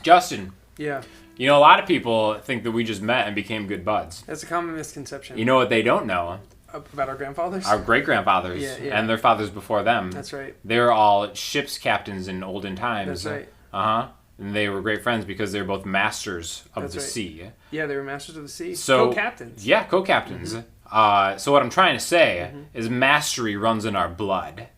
Justin. Yeah. You know, a lot of people think that we just met and became good buds. That's a common misconception. You know what they don't know? About our grandfathers? Our great-grandfathers and their fathers before them. That's right. They were all ship's captains in olden times. That's right. Uh-huh. And they were great friends because they were both masters of the sea. Yeah, they were masters of the sea. So, co-captains. Yeah, co-captains. So what I'm trying to say is mastery runs in our blood.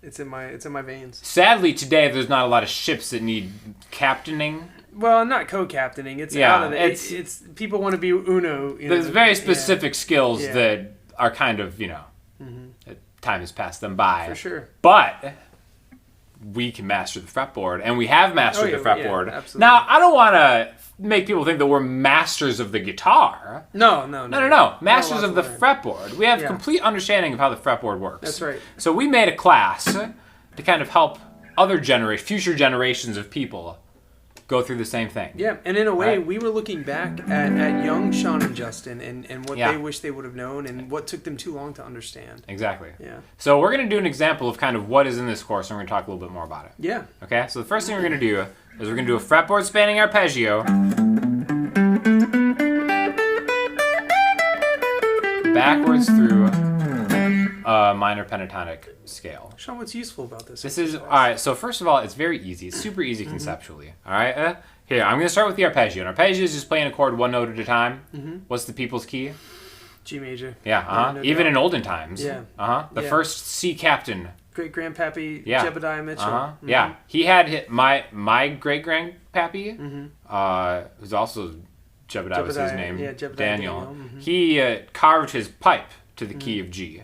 It's in my veins. Sadly, today there's not a lot of ships that need captaining. Well, not co-captaining. It's out of it. It's people want to be Uno. There's very specific skills that are kind of, time has passed them by. For sure. But we can master the fretboard, and we have mastered the fretboard. Yeah, absolutely. Now, I don't want to make people think that we're masters of the guitar. No. Masters of the fretboard. We have complete understanding of how the fretboard works. That's right. So we made a class to kind of help other future generations of people go through the same thing. Yeah, and in a way, we were looking back at young Sean and Justin and what they wish they would have known and what took them too long to understand. Exactly. Yeah. So we're going to do an example of kind of what is in this course, and we're going to talk a little bit more about it. Yeah. Okay, so the first thing we're going to do is we're going to do a fretboard spanning arpeggio. Backwards through a minor pentatonic scale. Sean, what's useful about this? This is, alright, so first of all, it's very easy. It's super easy conceptually. Alright, here, I'm going to start with the arpeggio. An arpeggio is just playing a chord one note at a time. What's the people's key? G major. Yeah, no even doubt. in olden times. Yeah. The first sea captain. Great grandpappy Jebediah Mitchell. Yeah, he had my great grandpappy, who's also Jebediah was his name. Yeah, Jebediah Daniel. He carved his pipe to the key of G.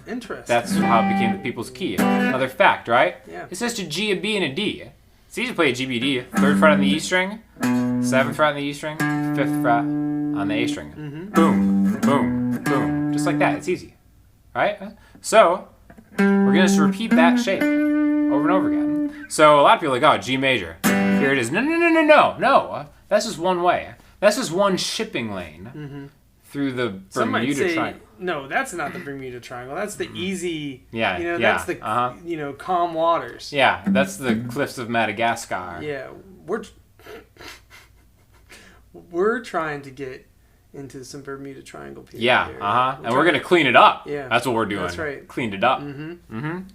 Interesting. That's how it became the people's key. Another fact, right? Yeah. It says to G, a B, and a D. It's easy to play a G, B, D. 3rd fret on the E string, 7th fret on the E string, 5th fret on the A string. Boom, boom, boom. Just like that. It's easy. Right? So, we're going to just repeat that shape over and over again. So, a lot of people are like, oh, G major. Here it is. No. That's just one way. That's just one shipping lane through the Bermuda Triangle. No, that's not the Bermuda Triangle. That's the easy. Yeah, that's the calm waters. Yeah, that's the cliffs of Madagascar. Yeah, we're trying to get into some Bermuda Triangle period. Yeah, and we're gonna clean it up. Yeah, that's what we're doing. That's right. Cleaned it up.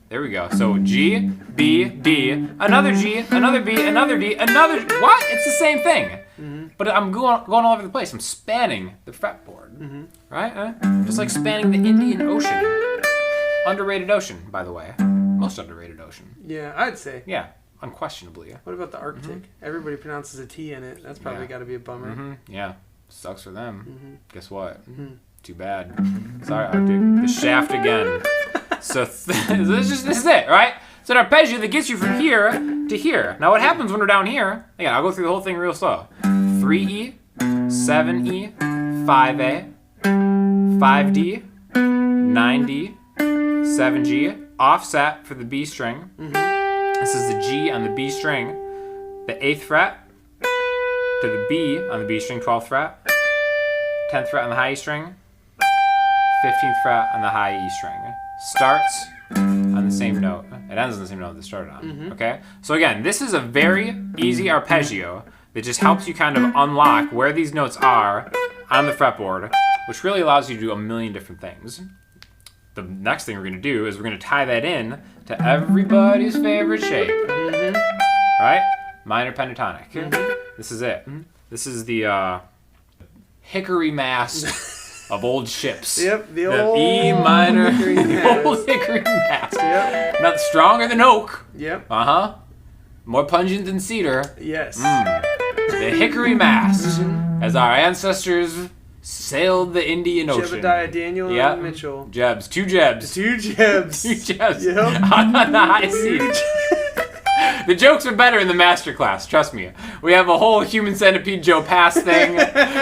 There we go. So G, B, D, another G, another B, another D, another. What? It's the same thing. But I'm going all over the place. I'm spanning the fretboard, right? Just like spanning the Indian Ocean. Underrated ocean, by the way. Most underrated ocean. Yeah, I'd say. Yeah, unquestionably. What about the Arctic? Everybody pronounces a T in it. That's probably got to be a bummer. Yeah, sucks for them. Guess what? Too bad. Sorry, Arctic. The shaft again. So this is it, right? It's an arpeggio that gets you from here to here. Now what happens when we're down here? Again, I'll go through the whole thing real slow. 3E, 7E, 5A, 5D, 9D, 7G, offset for the B string. This is the G on the B string, the 8th fret to the B on the B string, 12th fret, 10th fret on the high E string, 15th fret on the high E string. Starts on the same note. It ends on the same note that it started on. Okay? So again, this is a very easy arpeggio that just helps you kind of unlock where these notes are on the fretboard, which really allows you to do a million different things. The next thing we're going to do is we're going to tie that in to everybody's favorite shape. Right? Minor pentatonic. This is it. This is the hickory mast of old ships. Yep, the old E minor, hickory the old hickory mast. Yep. Not stronger than oak. Yep. More pungent than cedar. Yes. The hickory mast, as our ancestors sailed the Indian Ocean. Jebediah Daniel and Mitchell. Jebs. 2 Jebs. 2 Jebs. 2 Jebs. Yep. On the high C. The jokes are better in the master class, trust me. We have a whole Human Centipede Joe Pass thing.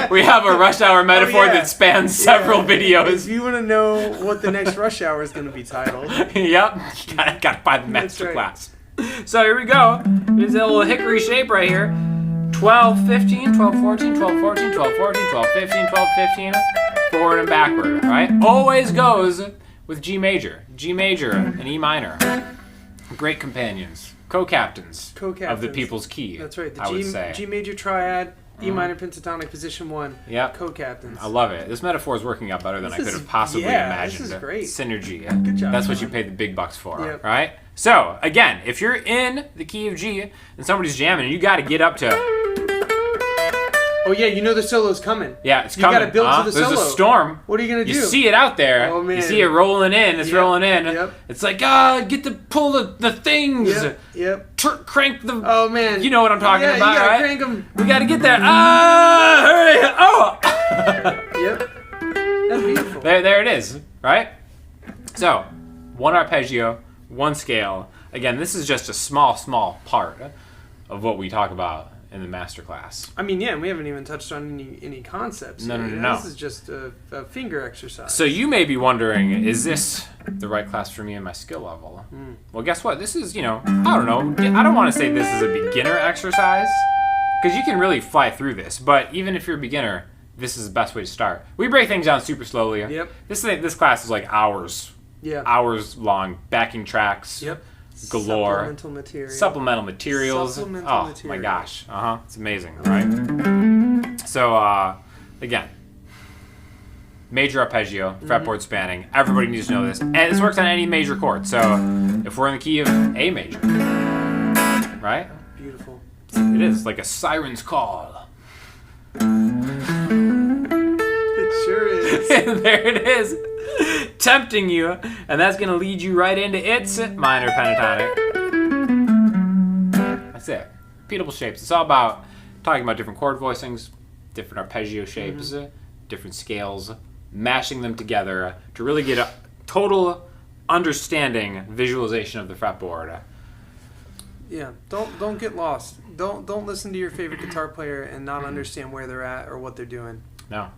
We have a Rush Hour metaphor that spans several videos. If you want to know what the next Rush Hour is going to be titled. Yep. You gotta find the master class. So here we go. There's a little hickory shape right here. 12, 15, 12, 14, 12, 14, 12, 14, 12, 15, 12, 15. Forward and backward, right? Always goes with G major. G major and E minor. Great companions. co-captains Co-captains of the People's Key. That's right. The I would say. G major triad, E minor pentatonic, position 1. Yep. Co-captains. I love it. This metaphor is working out better than I could have possibly imagined. This is great. Synergy. Good job. That's what you paid the big bucks for, Yep. right? So, again, if you're in the key of G and somebody's jamming, you got to get up to... Oh, yeah, you know the solo's coming. Yeah, it's coming. You got to build to the solo. There's a storm. What are you going to do? You see it out there. Oh, man. You see it rolling in. It's rolling in. Yep. It's like, get to pull the things. Yep. Crank the... Oh, man. You know what I'm talking about, you gotta right? Crank them. We got to get there. Hurry. Oh! Yep. That's beautiful. There it is, right? So, one arpeggio, one scale. Again, this is just a small part of what we talk about in the masterclass. I mean, we haven't even touched on any concepts. No. This is just a finger exercise. So you may be wondering, is this the right class for me and my skill level? Well, guess what? This is, I don't know. I don't want to say this is a beginner exercise, because you can really fly through this. But even if you're a beginner, this is the best way to start. We break things down super slowly. Yep. This class is like hours. Yeah. Hours long. Backing tracks. Yep. Galore. Supplemental materials. material. My gosh. It's amazing, right? So, again, major arpeggio, fretboard spanning. Everybody needs to know this. And this works on any major chord. So, if we're in the key of A major, right? Beautiful. It is like a siren's call. It sure is. There it is. Tempting you, and that's going to lead you right into its minor pentatonic. That's it. Repeatable shapes. It's all about talking about different chord voicings, different arpeggio shapes, different scales, mashing them together to really get a total understanding, visualization of the fretboard. Yeah, don't get lost. Don't listen to your favorite guitar player and not understand where they're at or what they're doing. No.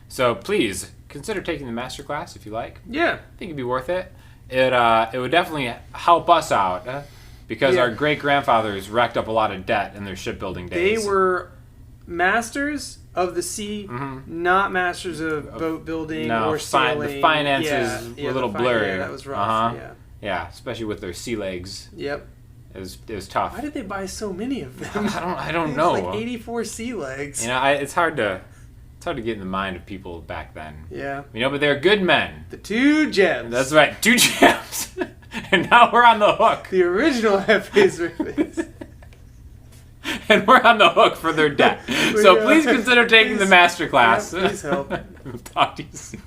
So please consider taking the masterclass if you like. Yeah, I think it'd be worth it. It would definitely help us out because our great grandfathers racked up a lot of debt in their shipbuilding days. They were masters of the sea, not masters of boat building or sailing. The finances were a little blurry. Yeah, that was rough. Yeah, especially with their sea legs. Yep. It was tough. Why did they buy so many of them? I don't know. Like 84 sea legs. It's hard to get in the mind of people back then. Yeah. But they're good men. The two gems. That's right, 2 gems. And now we're on the hook. The original FA's release. And we're on the hook for their debt. So please consider taking the masterclass. Yeah, please help. Talk to you soon.